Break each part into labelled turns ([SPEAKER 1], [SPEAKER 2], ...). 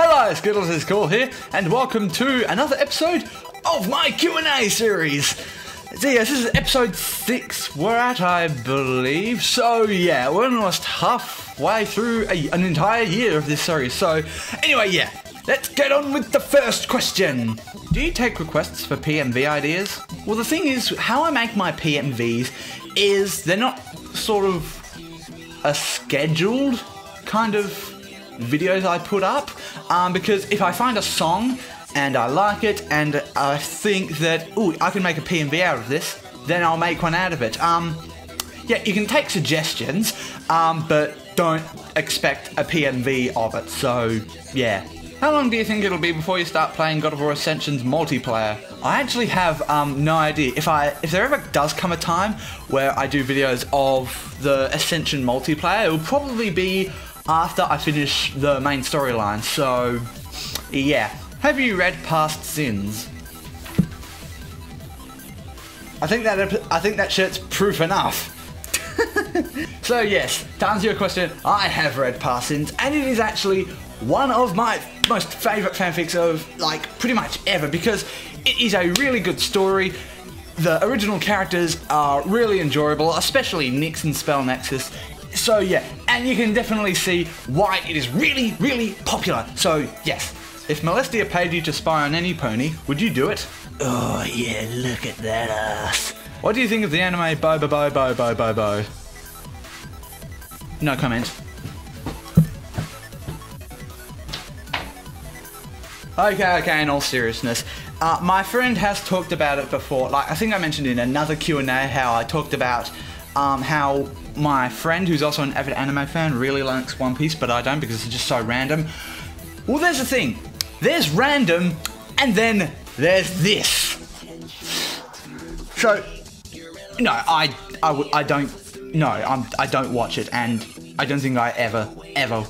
[SPEAKER 1] Hello, Skittles is Cool here, and welcome to another episode of my Q&A series. So yes, this is episode 6 we're at, I believe. So yeah, we're almost halfway through an entire year of this series. So anyway, yeah, let's get on with the first question. Do you take requests for PMV ideas? Well, the thing is, how I make my PMVs is they're not sort of a scheduled kind of videos I put up, because if I find a song and I like it and I think that, ooh, I can make a PMV out of this, then I'll make one out of it. Yeah, you can take suggestions, but don't expect a PMV of it, so yeah. How long do you think it'll be before you start playing God of War Ascension's multiplayer? I actually have no idea. If there ever does come a time where I do videos of the Ascension multiplayer, it will probably be after I finish the main storyline, so yeah. Have you read Past Sins? I think that shirt's proof enough. So yes, to answer your question, I have read Past Sins, and it is actually one of my most favourite fanfics of, like, pretty much ever, because it is a really good story. The original characters are really enjoyable, especially Nyx and Spell Nexus. So yeah, and you can definitely see why it is really, really popular. So yes, if Molestia paid you to spy on any pony, would you do it? Oh yeah, look at that ass. What do you think of the anime Bo Bo Bo Bo Bo Bo Bo? No comment. Okay, in all seriousness, my friend has talked about it before. Like, I think I mentioned in another Q&A how I talked about how my friend, who's also an avid anime fan, really likes One Piece, but I don't because it's just so random. Well, there's the thing. There's random, and then there's this. So, no, I don't watch it, and I don't think I ever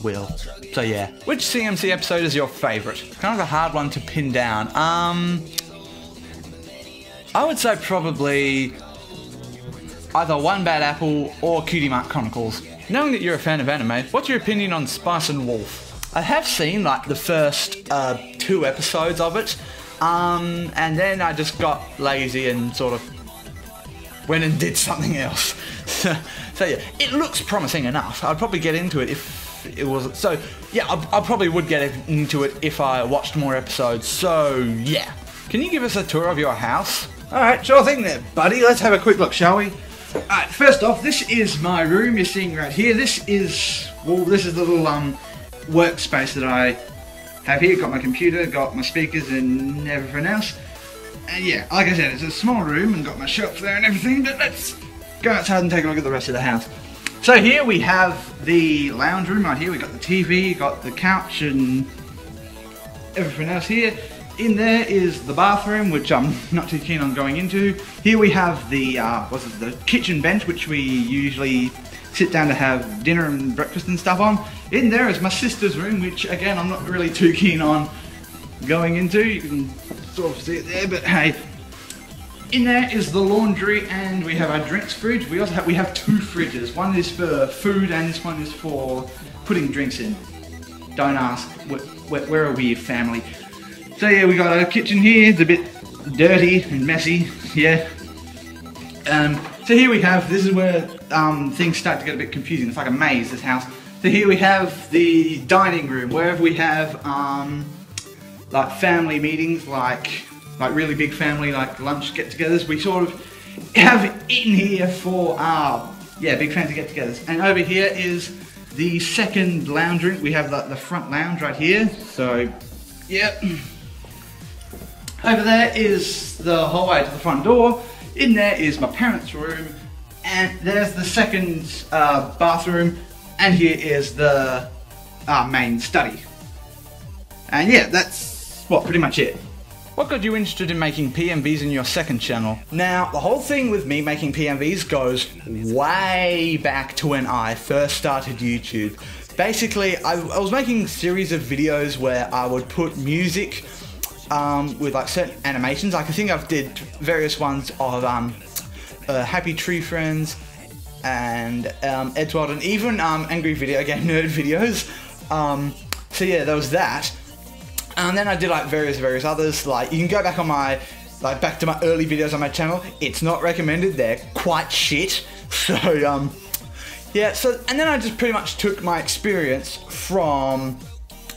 [SPEAKER 1] will. So yeah. Which CMC episode is your favourite? Kind of a hard one to pin down. I would say probably either One Bad Apple or Cutie Mark Chronicles. Knowing that you're a fan of anime, what's your opinion on Spice and Wolf? I have seen like the first 2 episodes of it, and then I just got lazy and sort of went and did something else. So yeah, it looks promising enough. I'd probably get into it if it was. So yeah, I probably would get into it if I watched more episodes. So yeah. Can you give us a tour of your house? Alright, sure thing there, buddy. Let's have a quick look, shall we? Alright, first off, this is my room you're seeing right here. This is the little workspace that I have here. Got my computer, got my speakers and everything else. And yeah, like I said, it's a small room and got my shelf there and everything, but let's go outside and take a look at the rest of the house. So here we have the lounge room right here. We got the TV, got the couch and everything else here. In there is the bathroom, which I'm not too keen on going into. Here we have the the kitchen bench, which we usually sit down to have dinner and breakfast and stuff on. In there is my sister's room, which again I'm not really too keen on going into. You can sort of see it there, but hey. In there is the laundry, and we have our drinks fridge. We have 2 fridges. One is for food, and this one is for putting drinks in. Don't ask. We're a weird family. So yeah, we got our kitchen here. It's a bit dirty and messy. Yeah. So here we have. This is where things start to get a bit confusing. It's like a maze. This house. So here we have the dining room, where we have like family meetings, like really big family, like lunch get-togethers. We sort of have in here for big family get-togethers. And over here is the second lounge room. We have the front lounge right here. So, yep. Over there is the hallway to the front door. In there is my parents' room, and there's the second bathroom. And here is the main study. And yeah, that's pretty much it. What got you interested in making PMVs in your second channel? Now, the whole thing with me making PMVs goes way back to when I first started YouTube. Basically, I was making a series of videos where I would put music with like certain animations. Like I think I've did various ones of Happy Tree Friends and Edward, and even Angry Video Game Nerd videos. So yeah, there was that. And then I did like various others. Like you can go back on my, like back to my early videos on my channel. It's not recommended, they're quite shit. So yeah, so, and then I just pretty much took my experience from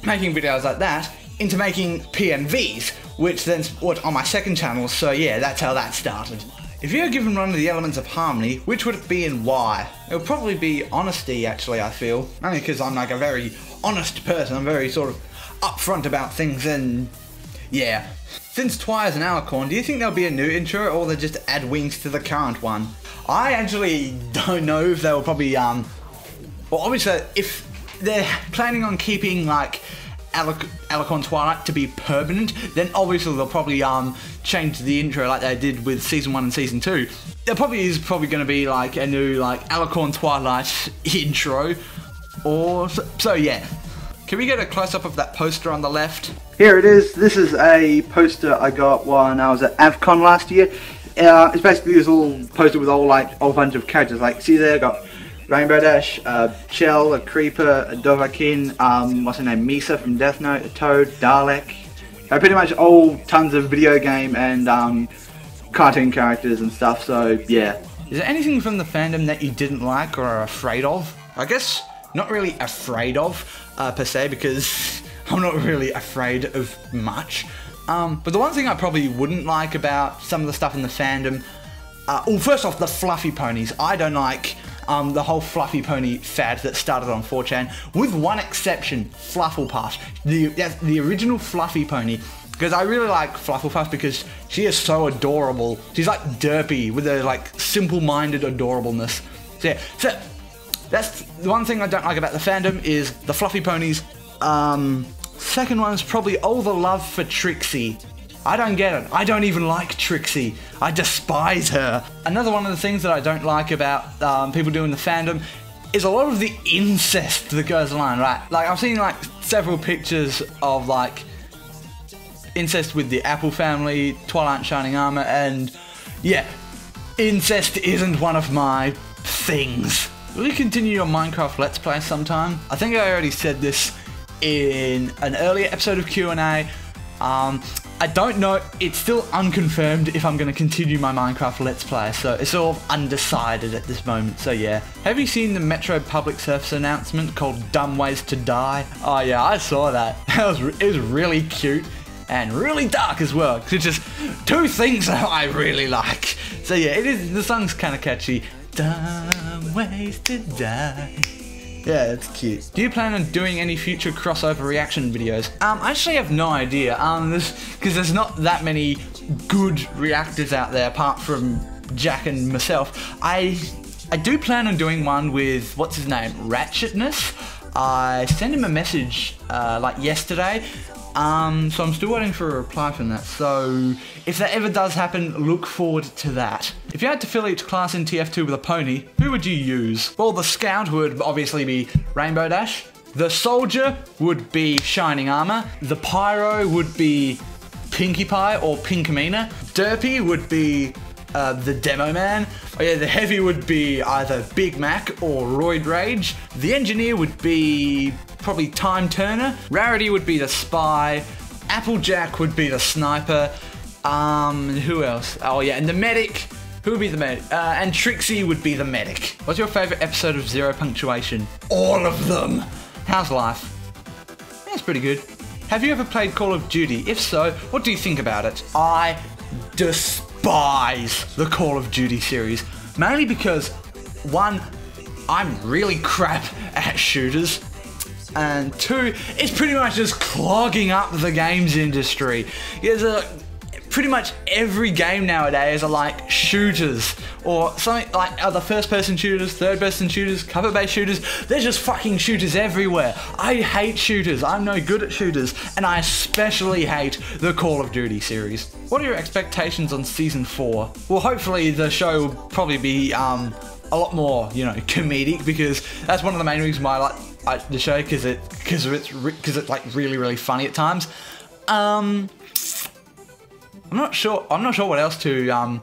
[SPEAKER 1] making videos like that into making PNVs, which then what on my second channel. So yeah, that's how that started. If you were given one of the elements of harmony, which would it be and why? It would probably be honesty, actually, I feel. Only because I'm like a very honest person. I'm very sort of upfront about things, and yeah. Since Twy is an Alicorn, do you think there'll be a new intro, or they'll just add wings to the current one? I actually don't know if they'll probably, well, obviously, if they're planning on keeping, like, Alicorn Twilight to be permanent, then obviously they'll probably change the intro like they did with Season 1 and Season 2. There probably is going to be like a new like Alicorn Twilight intro, or so yeah. Can we get a close-up of that poster on the left?
[SPEAKER 2] Here it is. This is a poster I got when I was at AvCon last year. It's basically this little poster with all like a bunch of characters. Like, see there, I got Rainbow Dash, Chell, a Creeper, a Dovahkiin, what's her name, Misa from Death Note, a Toad, Dalek. Pretty much all tons of video game and cartoon characters and stuff, so yeah.
[SPEAKER 1] Is there anything from the fandom that you didn't like or are afraid of? I guess not really afraid of, per se, because I'm not really afraid of much. But the one thing I probably wouldn't like about some of the stuff in the fandom, well, first off, the fluffy ponies. I don't like the whole fluffy pony fad that started on 4chan, with one exception, Flufflepuff, the original fluffy pony. Because I really like Flufflepuff because she is so adorable. She's like derpy with her like simple-minded adorableness. So yeah, so that's the one thing I don't like about the fandom is the fluffy ponies. Second one is probably all the love for Trixie. I don't get it. I don't even like Trixie. I despise her. Another one of the things that I don't like about people doing the fandom is a lot of the incest that goes on, right? Like, I've seen like several pictures of like incest with the Apple family, Twilight Shining Armor, and yeah, incest isn't one of my things. Will you continue your Minecraft Let's Play sometime? I think I already said this in an earlier episode of Q&A. I don't know, it's still unconfirmed if I'm going to continue my Minecraft Let's Play, so it's all undecided at this moment, so yeah. Have you seen the Metro Public Service announcement called Dumb Ways to Die? Oh yeah, I saw that. It was really cute and really dark as well, because it's just two things that I really like. So yeah, the song's kind of catchy. Dumb Ways to Die. Yeah, it's cute. Do you plan on doing any future crossover reaction videos? I actually have no idea, because there's not that many good reactors out there apart from Jack and myself. I do plan on doing one with, what's his name, Ratchetness. I sent him a message like yesterday, so I'm still waiting for a reply from that. So if that ever does happen, look forward to that. If you had to fill each class in TF2 with a pony, who would you use? Well, the Scout would obviously be Rainbow Dash. The Soldier would be Shining Armor. The Pyro would be Pinkie Pie or Pinkamena. Derpy would be the Demo Man. Oh yeah, the Heavy would be either Big Mac or Roid Rage. The Engineer would be probably Time Turner. Rarity would be the Spy. Applejack would be the Sniper. Who else? Oh yeah, and the Medic. Who would be the medic? And Trixie would be the medic. What's your favourite episode of Zero Punctuation? All of them! How's life? Yeah, it's pretty good. Have you ever played Call of Duty? If so, what do you think about it? I despise the Call of Duty series. Mainly because, one, I'm really crap at shooters. And two, it's pretty much just clogging up the games industry. There's pretty much every game nowadays are like shooters, or something like other first-person shooters, third-person shooters, cover-based shooters. There's just fucking shooters everywhere. I hate shooters. I'm no good at shooters, and I especially hate the Call of Duty series. What are your expectations on Season 4? Well, hopefully the show will probably be a lot more, you know, comedic, because that's one of the main reasons why I like the show, because it's like really funny at times. I'm not sure what else to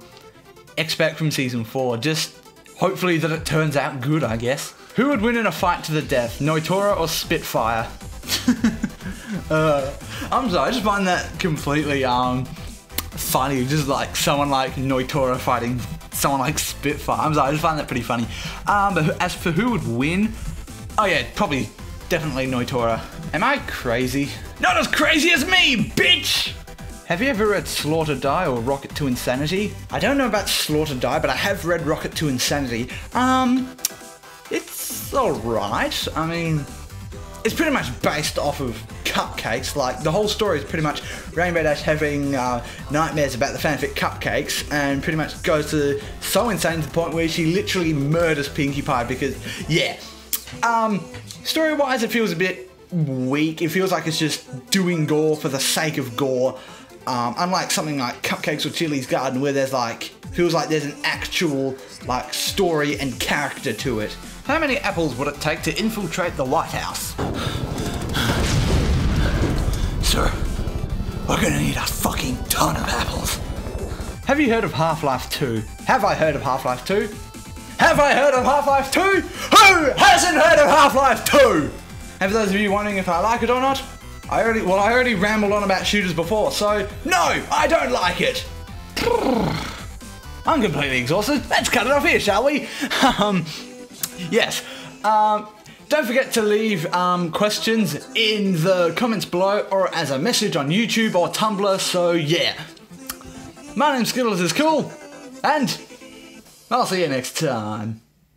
[SPEAKER 1] expect from Season 4. Just hopefully that it turns out good, I guess. Who would win in a fight to the death, Noitora or Spitfire? I'm sorry, I just find that completely funny. Just like someone like Noitora fighting someone like Spitfire. I'm sorry, I just find that pretty funny. But as for who would win, oh yeah, probably definitely Noitora. Am I crazy? Not as crazy as me, bitch! Have you ever read Slaughter Die or Rocket to Insanity? I don't know about Slaughter Die, but I have read Rocket to Insanity. It's alright. I mean, it's pretty much based off of cupcakes. Like, the whole story is pretty much Rainbow Dash having nightmares about the fanfic cupcakes, and pretty much goes to so insane to the point where she literally murders Pinkie Pie because, yeah. Story-wise, it feels a bit weak. It feels like it's just doing gore for the sake of gore. Unlike something like Cupcakes or Chili's Garden, where there's like, feels like there's an actual like story and character to it. How many apples would it take to infiltrate the White House? Sir, we're gonna need a fucking ton of apples. Have you heard of Half-Life 2? Have I heard of Half-Life 2? Have I heard of Half-Life 2? Who hasn't heard of Half-Life 2? And for those of you wondering if I like it or not, I already rambled on about shooters before, so no, I don't like it. I'm completely exhausted. Let's cut it off here, shall we? Yes. Don't forget to leave questions in the comments below or as a message on YouTube or Tumblr, so yeah. My name's Skittles is cool, and I'll see you next time.